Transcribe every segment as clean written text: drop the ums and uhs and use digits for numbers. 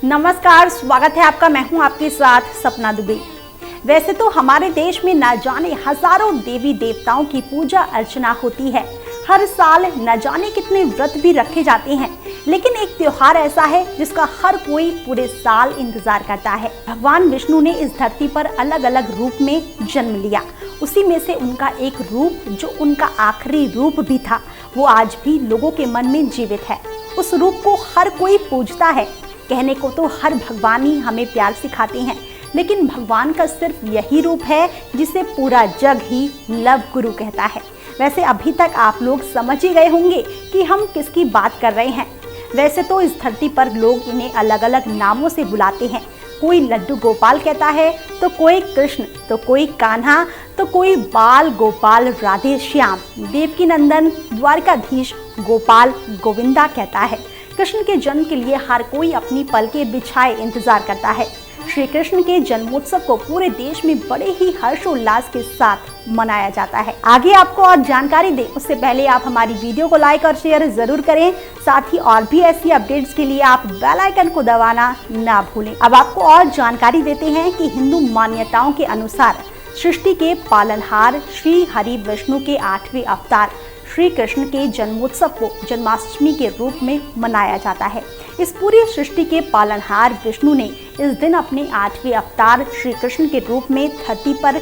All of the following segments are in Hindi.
नमस्कार, स्वागत है आपका। मैं हूं आपके साथ सपना दुबे। वैसे तो हमारे देश में न जाने हजारों देवी देवताओं की पूजा अर्चना होती है। हर साल न जाने कितने व्रत भी रखे जाते हैं, लेकिन एक त्योहार ऐसा है जिसका हर कोई पूरे साल इंतजार करता है। भगवान विष्णु ने इस धरती पर अलग अलग रूप में जन्म लिया। उसी में से उनका एक रूप, जो उनका आखिरी रूप भी था, वो आज भी लोगों के मन में जीवित है। उस रूप को हर कोई पूजता है। कहने को तो हर भगवान ही हमें प्यार सिखाते हैं, लेकिन भगवान का सिर्फ यही रूप है जिसे पूरा जग ही लव गुरु कहता है। वैसे अभी तक आप लोग समझ ही गए होंगे कि हम किसकी बात कर रहे हैं। वैसे तो इस धरती पर लोग इन्हें अलग अलग नामों से बुलाते हैं। कोई लड्डू गोपाल कहता है, तो कोई कृष्ण, तो कोई कान्हा, तो कोई बाल गोपाल राधे श्याम, देवकी नंदन, द्वारकाधीश, गोपाल गोविंदा कहता है। कृष्ण के जन्म के लिए हर कोई अपनी पलकें बिछाए इंतजार करता है। श्री कृष्ण के जन्मोत्सव को पूरे देश में बड़े ही हर्षोल्लास के साथ मनाया जाता है। आगे आपको और जानकारी दें उससे पहले आप हमारी वीडियो को लाइक और शेयर जरूर करें। साथ ही और भी ऐसी अपडेट्स के लिए आप बेल आइकन को दबाना ना भूलें। अब आपको और जानकारी देते हैं कि हिंदू मान्यताओं के अनुसार सृष्टि के पालनहार श्री हरि विष्णु के 8वें अवतार श्री कृष्ण के जन्मोत्सव को जन्माष्टमी के रूप में मनाया जाता है। इस पूरी सृष्टि के पालनहार विष्णु ने इस दिन अपने 8वें अवतार श्री कृष्ण के रूप में धरती पर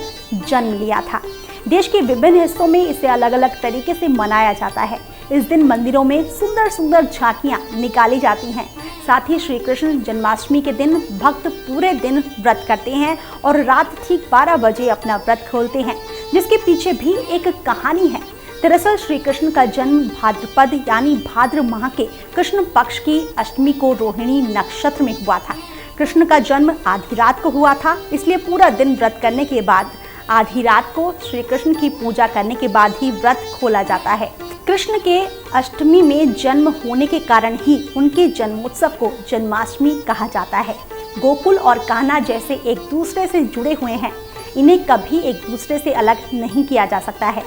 जन्म लिया था। देश के विभिन्न हिस्सों में इसे अलग अलग तरीके से मनाया जाता है। इस दिन मंदिरों में सुंदर सुंदर झांकियां निकाली जाती हैं। साथ ही श्री कृष्ण जन्माष्टमी के दिन भक्त पूरे दिन व्रत करते हैं और रात ठीक 12 बजे अपना व्रत खोलते हैं, जिसके पीछे भी एक कहानी है। दरअसल श्री कृष्ण का जन्म भाद्रपद यानी भाद्र माह के कृष्ण पक्ष की अष्टमी को रोहिणी नक्षत्र में हुआ था। कृष्ण का जन्म आधी रात को हुआ था, इसलिए पूरा दिन व्रत करने के बाद आधी रात को श्री कृष्ण की पूजा करने के बाद ही व्रत खोला जाता है। कृष्ण के अष्टमी में जन्म होने के कारण ही उनके जन्मोत्सव को जन्माष्टमी कहा जाता है। गोकुल और कान्हा जैसे एक दूसरे से जुड़े हुए हैं, इन्हें कभी एक दूसरे से अलग नहीं किया जा सकता है।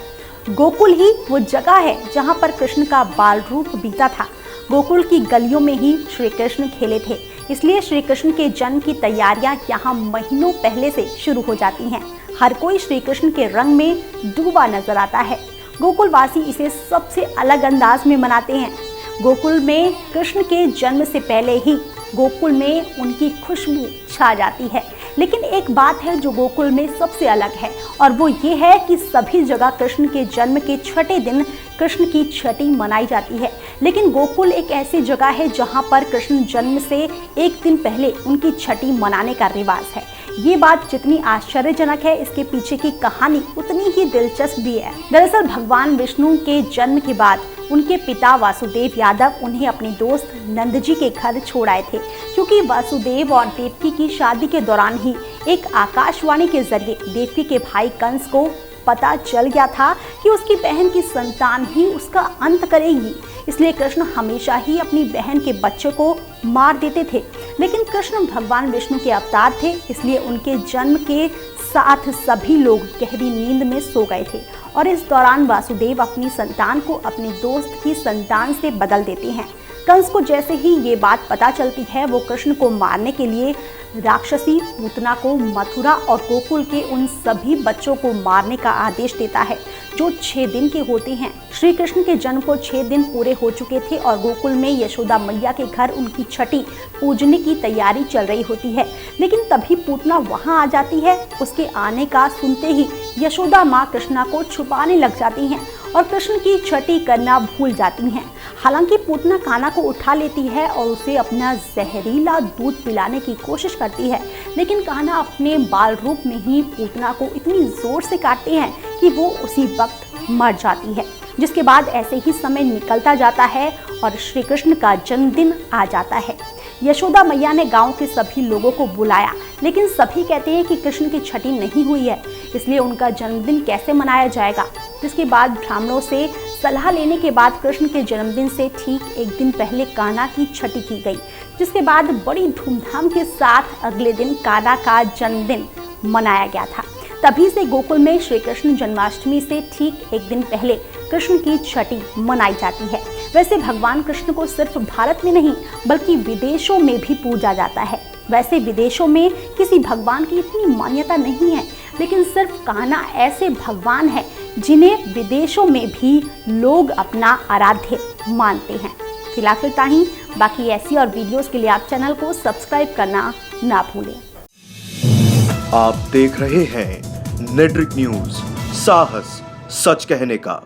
गोकुल ही वो जगह है जहाँ पर कृष्ण का बाल रूप बीता था। गोकुल की गलियों में ही श्री कृष्ण खेले थे, इसलिए श्री कृष्ण के जन्म की तैयारियां यहाँ महीनों पहले से शुरू हो जाती हैं। हर कोई श्री कृष्ण के रंग में डूबा नजर आता है। गोकुलवासी इसे सबसे अलग अंदाज में मनाते हैं। गोकुल में कृष्ण के जन्म से पहले ही गोकुल में उनकी खुशबू छा जाती है। लेकिन एक बात है जो गोकुल में सबसे अलग है, और वो ये है कि सभी जगह कृष्ण के जन्म के छठे दिन कृष्ण की छठी मनाई जाती है। लेकिन गोकुल एक ऐसी जगह है जहाँ पर कृष्ण जन्म से एक दिन पहले उनकी छठी मनाने का रिवाज है। ये बात जितनी आश्चर्यजनक है, इसके पीछे की कहानी उतनी ही दिलचस्प भी है। दरअसल भगवान विष्णु के जन्म के बाद उनके पिता वासुदेव यादव उन्हें अपने दोस्त नंद जी के घर छोड़ आए थे, क्योंकि वासुदेव और देवकी की शादी के दौरान ही एक आकाशवाणी के जरिए देवकी के भाई कंस को पता चल गया था कि उसकी बहन की संतान ही उसका अंत करेगी। इसलिए कृष्ण हमेशा ही अपनी बहन के बच्चे को मार देते थे। लेकिन कृष्ण भगवान विष्णु के अवतार थे, इसलिए उनके जन्म के साथ सभी लोग गहरी नींद में सो गए थे, और इस दौरान वासुदेव अपनी संतान को अपने दोस्त की संतान से बदल देते हैं। कंस को जैसे ही ये बात पता चलती है, वो कृष्ण को मारने के लिए राक्षसी पूतना को मथुरा और गोकुल के उन सभी बच्चों को मारने का आदेश देता है जो 6 दिन के होते हैं। श्री कृष्ण के जन्म को 6 दिन पूरे हो चुके थे और गोकुल में यशोदा मैया के घर उनकी छठी पूजने की तैयारी चल रही होती है। लेकिन तभी पूतना वहां आ जाती है। उसके आने का सुनते ही यशोदा माँ कृष्णा को छुपाने लग जाती हैं और कृष्ण की छठी करना भूल जाती हैं। हालांकि पूतना कान्हा को उठा लेती है और उसे अपना जहरीला दूध पिलाने की कोशिश करती है, लेकिन कान्हा अपने बाल रूप में ही पूतना को इतनी जोर से काटते हैं कि वो उसी वक्त मर जाती है। जिसके बाद ऐसे ही समय निकलता जाता है और श्री कृष्ण का जन्मदिन आ जाता है। यशोदा मैया ने गांव के सभी लोगों को बुलाया, लेकिन सभी कहते हैं कि कृष्ण की छठी नहीं हुई है, इसलिए उनका जन्मदिन कैसे मनाया जाएगा। जिसके बाद ब्राह्मणों से सलाह लेने के बाद कृष्ण के जन्मदिन से ठीक एक दिन पहले कान्हा की छठी की गई, जिसके बाद बड़ी धूमधाम के साथ अगले दिन कान्हा का जन्मदिन मनाया गया था। तभी से गोकुल में श्री कृष्ण जन्माष्टमी से ठीक एक दिन पहले कृष्ण की छठी मनाई जाती है। वैसे भगवान कृष्ण को सिर्फ भारत में नहीं बल्कि विदेशों में भी पूजा जाता है। वैसे विदेशों में किसी भगवान की इतनी मान्यता नहीं है, लेकिन सिर्फ कान्हा ऐसे भगवान है जिन्हें विदेशों में भी लोग अपना आराध्य मानते हैं। फिलहाल इतना ही, बाकी ऐसी और वीडियोस के लिए आप चैनल को सब्सक्राइब करना ना भूलें। आप देख रहे हैं नेट्रिक न्यूज, साहस सच कहने का।